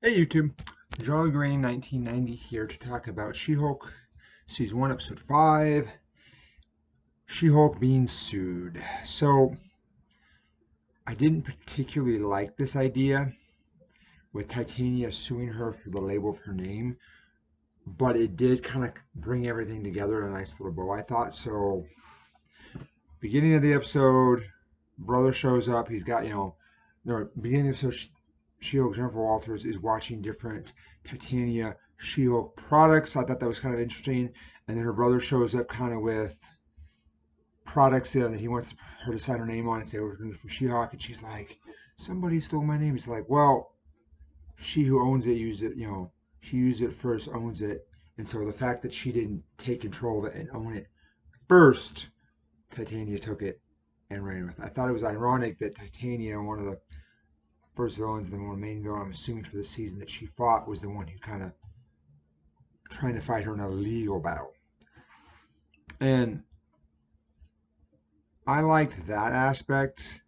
Hey YouTube, Jolly Green 1990 here to talk about She-Hulk Season 1, Episode 5, She-Hulk being sued. So, I didn't particularly like this idea with Titania suing her for the label of her name, but it did kind of bring everything together in a nice little bow, I thought. So, beginning of the episode, brother shows up, he's got, no, beginning of the episode, She-Hulk, Jennifer Walters, is watching different Titania She-Hulk products. I thought that was kind of interesting. And then her brother shows up kind of with products that he wants her to sign her name on and say, we're from She-Hulk. And she's like, somebody stole my name. He's like, well, she who owns it used it, she used it first, owns it. And so the fact that she didn't take control of it and own it first, Titania took it and ran with it. I thought it was ironic that Titania, one of the first villains and the one main villain, I'm assuming for the season that she fought, was the one who kind of trying to fight her in a legal battle. And I liked that aspect,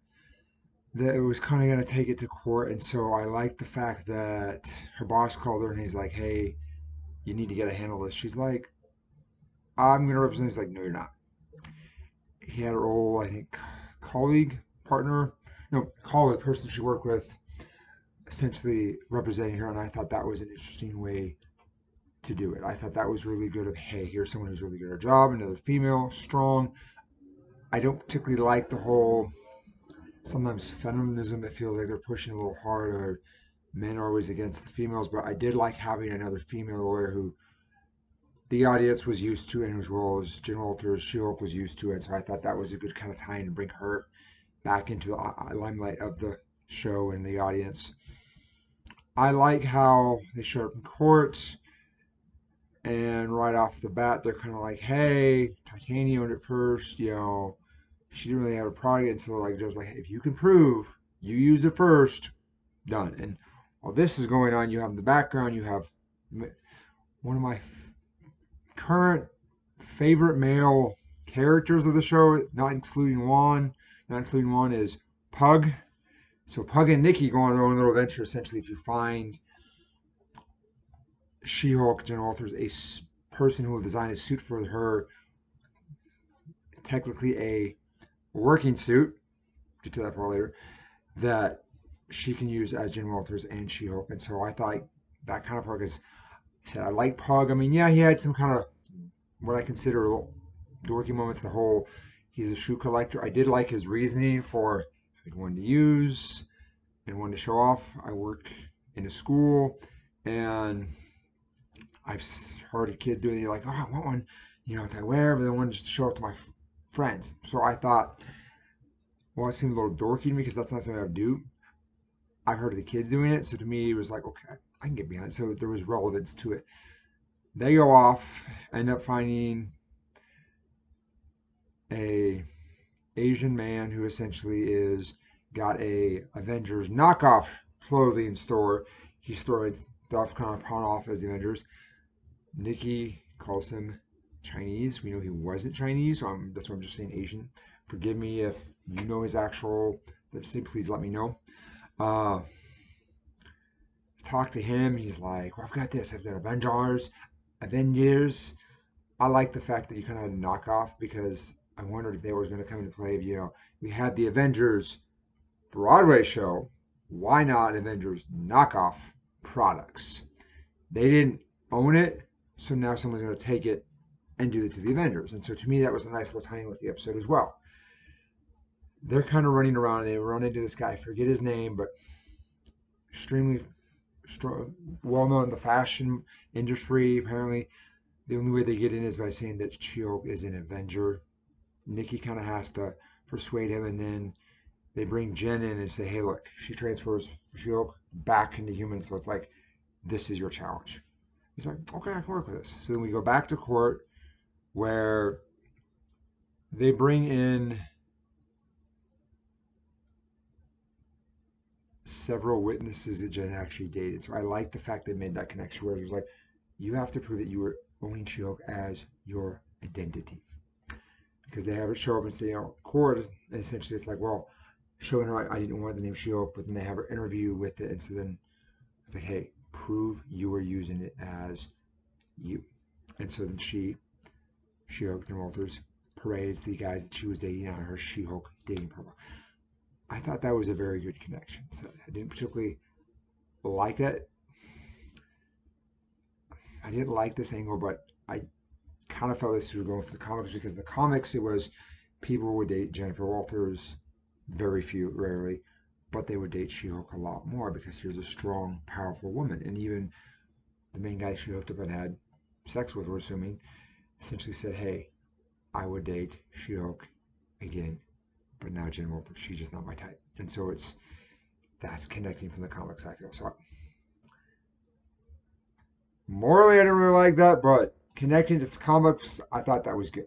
that it was kind of going to take it to court. And so I liked the fact that her boss called her and he's like, hey, you need to get a handle of this. She's like, I'm going to represent. He's like, no, you're not. He had her old, I think, colleague, partner, no, colleague, person she worked with, essentially representing her. And I thought that was an interesting way to do it. I thought that was really good of, hey, here's someone who's really good at her job, another female, strong. I don't particularly like the whole, sometimes feminism, it feels like they're pushing a little hard, or men are always against the females, but I did like having another female lawyer who the audience was used to, and as well as Jen Walters, She-Hulk was used to, and so I thought that was a good kind of time to bring her back into the limelight of the show and the audience. I like how they showed up in court, and right off the bat, they're kind of like, hey, Titania owned it first, she didn't really have a product. And so, like, Joe's like, hey, if you can prove you used it first, done. And while this is going on, you have in the background, you have one of my current favorite male characters of the show, not including Juan, is Pug. So Pug and Nikki go on their own little adventure. Essentially, if you find She-Hulk, Jen Walters, a person who will design a suit for her, technically a working suit, get to that part later, that she can use as Jen Walters and She-Hulk. And so I thought that kind of Pug is, I said, I like Pug. I mean, yeah, he had some kind of what I consider dorky moments. The whole, he's a shoe collector. I did like his reasoning for one to use and one to show off. I work in a school, and I've heard of kids doing it like, oh, I want one, that I wear, but then one just to show it to my friends. So I thought, well, it seemed a little dorky to me because that's not something I would do. I've heard of the kids doing it, so to me it was like, okay, I can get behind it. So there was relevance to it. They go off, end up finding a Asian man who essentially is got a Avengers knockoff clothing store. He's throwing stuff kind of pawn off as the Avengers. Nikki calls him Chinese. We know he wasn't Chinese, so that's why I'm just saying Asian. Forgive me if you know his actual. Please let me know. Uh, talk to him. He's like, well, I've got this. I've got Avengers. I like the fact that you kind of had a knockoff, because I wondered if they were going to come into play. We had the Avengers Broadway show. Why not Avengers knockoff products? They didn't own it, so now someone's going to take it and do it to the Avengers. And so to me, that was a nice little tie-in with the episode as well. They're kind of running around, and they run into this guy. I forget his name, but extremely strong, well known in the fashion industry. Apparently, the only way they get in is by saying that She-Hulk is an Avenger. Nikki kind of has to persuade him, and then they bring Jen in and say, hey, look, she transfers She-Hulk back into humans, so it's like, this is your challenge. He's like, okay, I can work with this. So then we go back to court, where they bring in several witnesses that Jen actually dated. So I like the fact they made that connection, where it was like, you have to prove that you were owning She-Hulk as your identity. Because they have her show up and say, court, and essentially it's like, well, showing her I didn't want the name She-Hulk, but then they have her interview with it, and so then it's like, hey, prove you were using it as you. And so then She-Hulk and Walters parades the guys that she was dating on her She-Hulk dating profile. I thought that was a very good connection. So I didn't particularly like it. I didn't like this angle, but I kind of felt this was going for the comics, because in the comics it was people would date Jennifer Walters, very few, rarely, but they would date She-Hulk a lot more because she was a strong, powerful woman. And even the main guy she hooked up and had sex with, we're assuming, essentially said, hey, I would date She-Hulk again, but now Jen Walters, she's just not my type. And so that's connecting from the comics, I feel. So morally, I didn't really like that, but connecting to the comics, I thought that was good.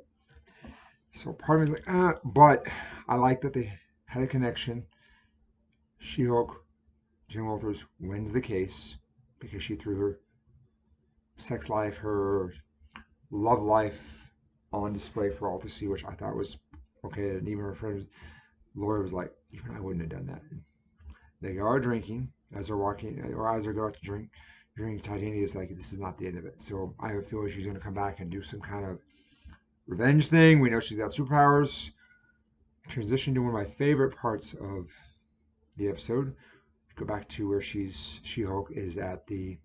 So part of me is like, but I like that they had a connection. She-Hulk, Jen Walters wins the case because she threw her sex life, her love life on display for all to see, which I thought was okay. And even her friend lawyer was like, even I wouldn't have done that. And they are drinking as they're walking, or as they're going to drink. Titania is like, this is not the end of it. So I feel like she's going to come back and do some kind of revenge thing. We know she's got superpowers. Transition to one of my favorite parts of the episode. Go back to where She-Hulk is at the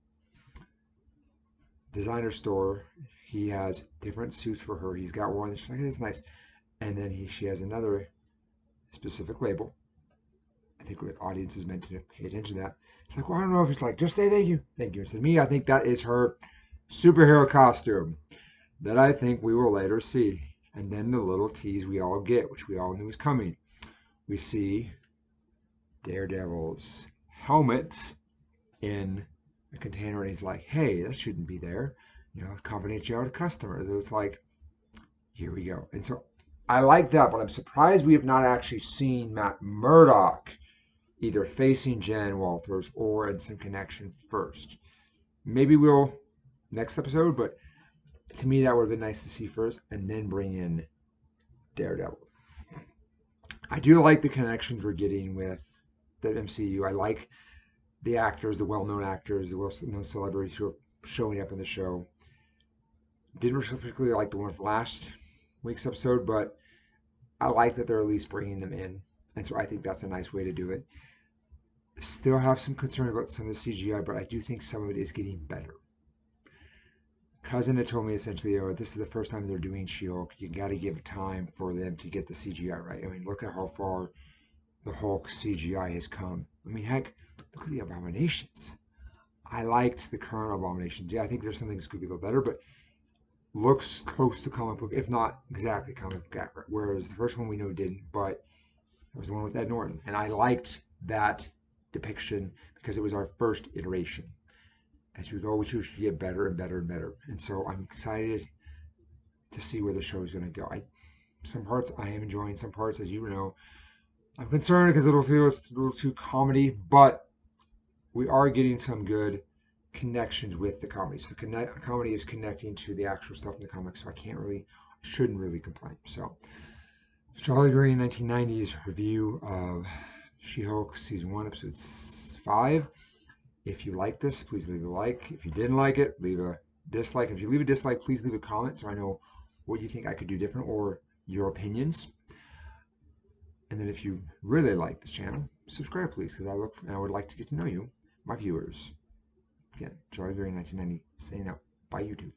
designer store. He has different suits for her. He's got one. She's like, hey, that's nice. And then she has another specific label. I think the audience is meant to pay attention to that. It's like, well, I don't know if it's like, just say thank you. Thank you. And to me, I think that is her superhero costume that I think we will later see. And then the little tease we all get, which we all knew was coming. We see Daredevil's helmet in a container, and he's like, hey, that shouldn't be there. Confidentiality to customers. It's like, here we go. And so I like that, but I'm surprised we have not actually seen Matt Murdock either facing Jen Walters or in some connection first. Maybe we'll next episode, but to me that would have been nice to see first and then bring in Daredevil. I do like the connections we're getting with the MCU. I like the actors, the well-known actors, the well-known celebrities who are showing up in the show. Didn't particularly like the one from last week's episode, but I like that they're at least bringing them in. And so I think that's a nice way to do it. Still have some concern about some of the CGI, but I do think some of it is getting better. Cousin had told me essentially, this is the first time they're doing She-Hulk. You got to give time for them to get the CGI right. I mean, look at how far the Hulk CGI has come. I mean, heck, look at the Abominations. I liked the current Abominations. Yeah, I think there's some things that could be a little better, but looks close to comic book, if not exactly comic book accurate. Whereas the first one we know didn't, but it was the one with Ed Norton. And I liked that depiction because it was our first iteration. As we go, we should get better and better and better. And so I'm excited to see where the show is going to go. Some parts I am enjoying, some parts, as you know, I'm concerned because it'll feel it's a little too comedy, but we are getting some good connections with the comedy. So the comedy is connecting to the actual stuff in the comics, so shouldn't really complain. So Charlie Green 1990s review of She-Hulk Season 1, Episode 5. If you like this, please leave a like. If you didn't like it, leave a dislike. If you leave a dislike, please leave a comment so I know what you think I could do different or your opinions. And then if you really like this channel, subscribe please, because I would like to get to know you, my viewers. Again, Charlie Green 1990 saying out. Bye YouTube.